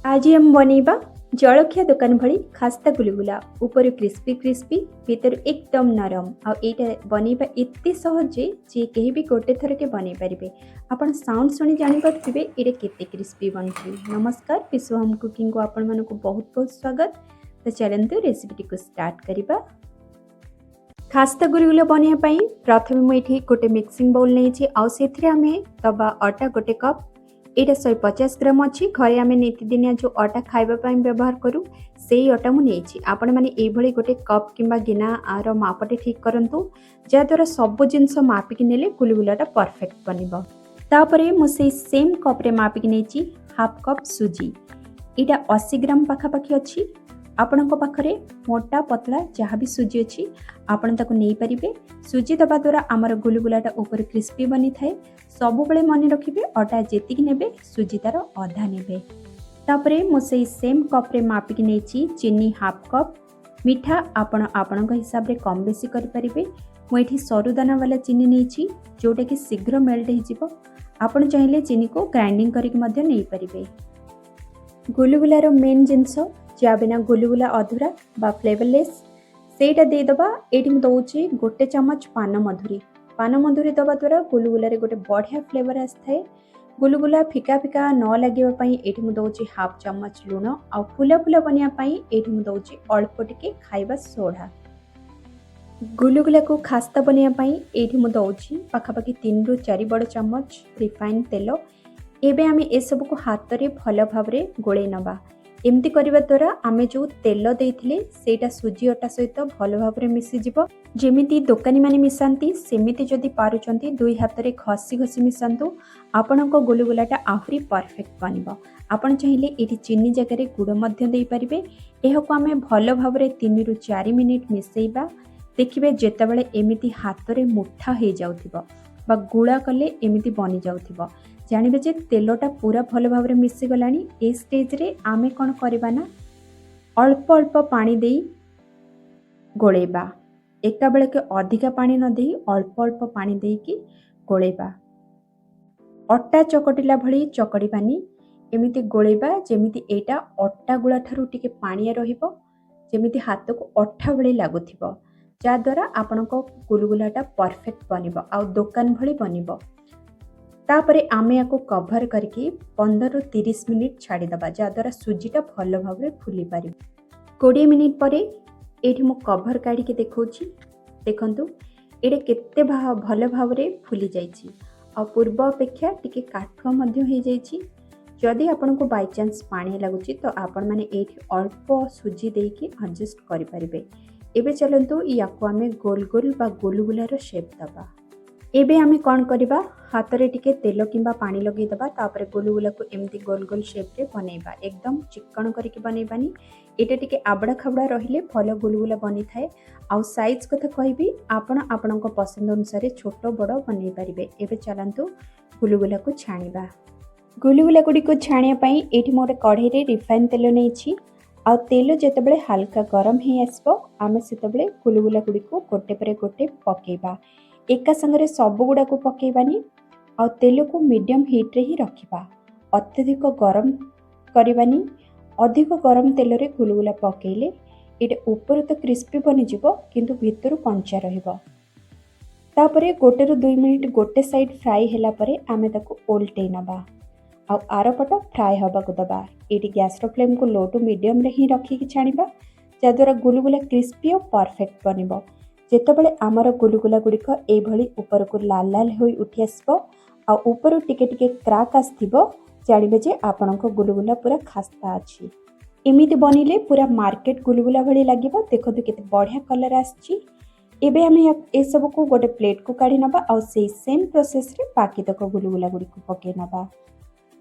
आज हम बनैबा जलखिया दुकान भली खास्ता गुलगुला ऊपर क्रिस्पी क्रिस्पी भीतर एकदम नरम आईटा बनैबा एते सहज जे केही भी गोटे थर के बनै पारिबे। आपण साउंड सुनी जानि पारथिबे एटा केते क्रिस्पी बनछि। नमस्कार, विश्व होम कुकिंग को आपण मानको बहुत बहुत स्वागत। तो चलंतु रेसिपी को स्टार्ट करिबा। खास्ता गुलगुला बनैया पई प्रथमे मु एठी गोटे मिक्सिंग बाउल नेछि आ सेथिरे आमे दबा आटा गोटे कप। एटा 150 ग्राम अच्छी घरे आम नीतिदिनिया जो अटा खाइबा व्यवहार करूँ से अटा मुझे आपण मैंने ये गोटे कप किंबा गिना आर मापटे ठीक करूँ जहाद्वारा सब जिनस मापिक नेले गुलगुलाटा परफेक्ट बनिबो। तापरे मुझे सेम कप्रे मापिक नहीं हाफ कप सुजी। यहाँ 80 ग्राम पाखापाखि अच्छी। आपण पाखरे मोटा पतला जहाँ भी सुजी अच्छी आपण ताको नहीं पारिबे। सुजी दबा द्वारा आमर गुलगुलाटा ऊपर क्रिस्पी बनी थाए। सब बेले मन रखिबे अटा जेतिक नेबे सुजी तार अधा नेबे। तापरे मुझे सेम कप्रे मापिक नहीं चीनी हाफ कप। मिठा आपण आपण हिसाब रे कम बेसी करि परिबे। मुझे सरुदाना वाला चीनी नहीं जोटा कि शीघ्र मेल्ट हो। आपण चाहिए चीनी को ग्राइंडिंग करिक मध्य नहीं पारिबे। गुलगुलार मेन जिनस जा बिना गुलगुला अधूरा बा फ्लेवरलेस सेटा दे दबा। एठी मु दउची गोटे चम्मच पान मधुरी दबा द्वारा गुलगुला रे गोटे बढ़िया फ्लेवर आस्थाए। गुलगुला फिका फिका न लगे पई एठी मु दउची हाफ चम्मच लूण आ फुला फुला बनिया पई एठी मु दउची अल्प टिके खाइबा सोडा। गुलगुला को खास्ता बनिया पई एठी मु दउची पाखापाखि 3 रु 4 बड़ चम्मच रिफाइन तेल। एबे आमे ए सब को हाथ रे भल भाबरे गोळे नबा। एमती करबा द्वारा आमे जो तेल देइथिले सेटा सुजी अटा सहित भल भाबरे मिसी जिवो। जेमिति दोकानी माने मिसांती सेमिति जदि पारुचंती दुई हाथ रे घसी घसी मिसांतु आपणको गुलगुलाटा आहुरी परफेक्ट बनिबो। आपण चाहिए एठी चीनी जगह रे गुड़ मध्य देई परिबे। एहको आमे भल भाबरे 3 रु 4 मिनिट मिसेइबा। देखिबे जेतेबेले एमिति हाथ रे मुठा हे जाउथिबो बा गुळा कले एमिति बनि जाउथिबो जानिबे जे तेलटा पूरा भल भाबरे मिसी गलानी। ए स्टेज रे आमे कोन करबा ना अल्प अल्प पानी देई गोळेबा। एका बेले के अधिका पानी न देई अल्प अल्प पानी देई की गोळेबा। अट्टा चकटिला भली चकड़ीबानी एमिति गोळेबा जेमिति एटा अट्टा गुळा ठारू टिके पानिया रहिबो जेमिति हाथ को अट्ठा भली लागुथिबो जा द्वारा आपनको गुलगुलाटा परफेक्ट बनिबो आ दुकान भली बनिबो। तापरे आमे याको कभर करके 15 रु 30 मिनिट छाड़ी दबा जहाद्वारा सुजीटा भल भाव फुली पार। 20 मिनिट पर एठी मु कभर काढ़ी के देखौछि। देखंतु एटा केते भल भाव फुली जाइछि आ पूर्व अपेक्षा टिके काठुआ मध्य हो जाइछि। जदि आपनको बाय चांस पानी लागुछि तो आपण माने एठी अल्प सुजी देकी एडजस्ट करि परिबे। एबे चलंतु याको आमे गोल गोल बा गुलगुलार शेप दबा। एबे आमे कौन करबा हाथ रे टिके तेल किंबा पानी लगे दबा। तापरे गुलगुला को एमती गोल गोल शेप रे बनैबा। एकदम चिक्कण करके बनैबानी। एटा टिके आबड़ा खाबड़ा रहिले भल गुलगुला बनी थाए। आ साइज कथा कहबी आपण आपणको पसंद अनुसार छोट बड़ बनै पारिबे। एबे चलंतु गुलगुला को छाणीबा। गुलगुला गुडी को छाणिया पई एठी मोटे कढ़ाई रे रिफाइन तेल नेछि आ तेल जेतेबेले हल्का गरम हे आसबो आमे सेतेबेले गुलगुला गुडी को गोटे परे गोटे पकेबा। एका संगरे सब गुड़ा को पकेबानी आ तेल को मीडियम हीट रे ही रखिबा। अत्यधिक गरम करबानी। अधिक गरम तेल रे गुलगुला पकेइले एटा ऊपर तो क्रिस्पी बनि जिवो किंतु भीतर कंचा रहिबो। तापरे गोटे रु 2 मिनिट गोटे साइड फ्राई हैला परे आमे ताको ओल्टे नबा आ आरपट फ्राई हबा को दबा। एटी गैस रो फ्लेम को लो टू मीडियम रे ही रखी कि छाणीबा जद्वारा गुलगुला क्रिस्पी और परफेक्ट बनिबो। जेतेबेले आमर गुलगुला गुड़िक एभली ऊपर को लाल लाल होई उठी आसबो आ ऊपर टिके टिके क्राक आसथिबो जानिबे जे आपणको गुलगुला पूरा खास्ता अछि। एमिति बनिले पूरा मार्केट गुलगुला भली लागिबो। देखो केते बढ़िया कलर आछि। एबे आमे ए सब को गोटे प्लेट को काढी नबा आ सेही सेम प्रोसेस रे बाकी तक गुलगुला गुड़ी को पके नबा।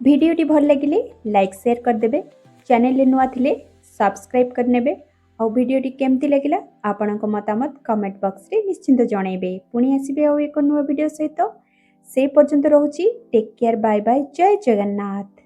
वीडियोटी भल लागिले लाइक शेयर कर देबे। चैनल रे नुआ थिले सब्सक्राइब कर नेबे। और वीडियोटी केमती लगिला आपणको मतामत कमेंट बॉक्स रे निश्चिंत जणाइबे। पुणी आसीबे और एक नुआ वीडियो सहित। से पर्यंत रहूची टेक केयर बाय बाय जय जगन्नाथ।